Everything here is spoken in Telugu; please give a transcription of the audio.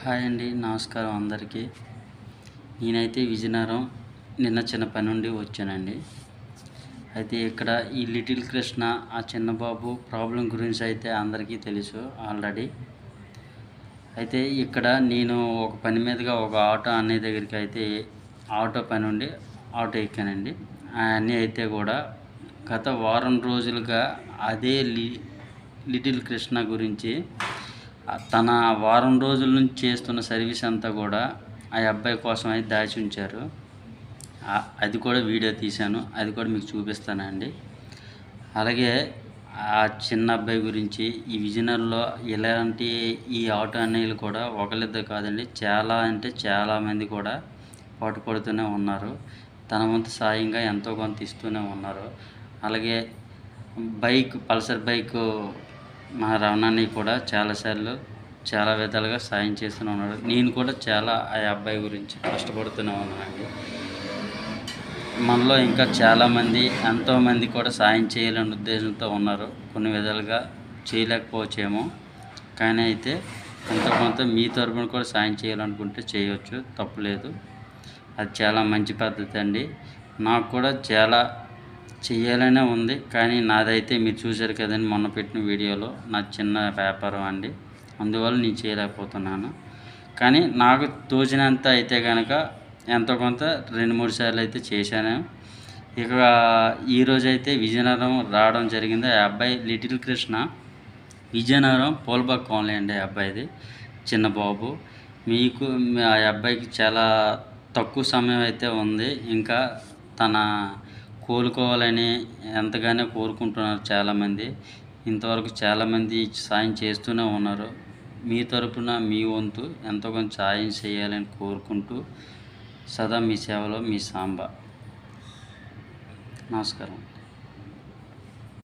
హాయ్ అండి, నమస్కారం అందరికీ. నేనైతే విజయనగరం నిన్న చిన్న పని నుండి వచ్చానండి. అయితే ఇక్కడ ఈ లిటిల్ కృష్ణ ఆ చిన్న బాబు ప్రాబ్లం గురించి అయితే అందరికీ తెలుసు ఆల్రెడీ. అయితే ఇక్కడ నేను ఒక పని మీదుగా ఒక ఆటో అన్నయ్య దగ్గరికి అయితే ఆటో పని ఉండి ఆటో ఎక్కానండి. ఆ అన్నయ్య అయితే కూడా గత వారం రోజులుగా అదే లిటిల్ కృష్ణ గురించి తన వారం రోజుల నుంచి చేస్తున్న సర్వీస్ అంతా కూడా ఆ అబ్బాయి కోసం అయితే దాచి ఉంచారు. అది కూడా వీడియో తీశాను, అది కూడా మీకు చూపిస్తానండి. అలాగే ఆ చిన్న అబ్బాయి గురించి ఈ విజయనగరంలో ఇలాంటి ఈ ఆటో అన్నయ్యలు కూడా ఒకళ్ళిద్దరు కాదండి, చాలా అంటే చాలామంది కూడా పాటుపడుతూనే ఉన్నారు. తన వంతు సాయంగా ఎంతో కొంత ఇస్తూనే ఉన్నారు. అలాగే పల్సర్ బైక్ మా రమణాన్ని కూడా చాలాసార్లు చాలా విధాలుగా సాయం చేస్తూనే ఉన్నాడు. నేను కూడా చాలా ఆ అబ్బాయి గురించి కష్టపడుతూనే ఉన్నానండి. మనలో ఇంకా చాలామంది ఎంతోమంది కూడా సాయం చేయాలనే ఉద్దేశంతో ఉన్నారు. కొన్ని విధాలుగా చేయలేకపోవచ్చేమో, కానీ అయితే ఎంతో కొంత మీ తరపున కూడా సాయం చేయాలనుకుంటే చేయవచ్చు, తప్పులేదు. అది చాలా మంచి పద్ధతి అండి. నాకు కూడా చాలా చేయాలనే ఉంది, కానీ నాదైతే మీరు చూశారు కదండి మొన్న పెట్టిన వీడియోలో, నా చిన్న వ్యాపారం అండి, అందువల్ల నేను చేయలేకపోతున్నాను. కానీ నాకు తోచినంత అయితే కనుక ఎంతో కొంత 2-3 సార్లు అయితే చేశాను. ఇక ఈరోజైతే విజయనగరం రావడం జరిగింది. ఆ అబ్బాయి లిటిల్ కృష్ణ విజయనగరం పూల్బాగ్ కాలనీ అండి. ఆ అబ్బాయిది చిన్న బాబు. మీకు ఆ అబ్బాయికి చాలా తక్కువ సమయం అయితే ఉంది. ఇంకా తన కోలుకోవాలని ఎంతగానో కోరుకుంటున్నారు చాలామంది. ఇంతవరకు చాలామంది సాయం చేస్తూనే ఉన్నారు. మీ తరపున మీ వంతు ఎంతో కొంత సాయం చేయాలని కోరుకుంటూ సదా మీ సేవలో మీ సాంబ. నమస్కారం.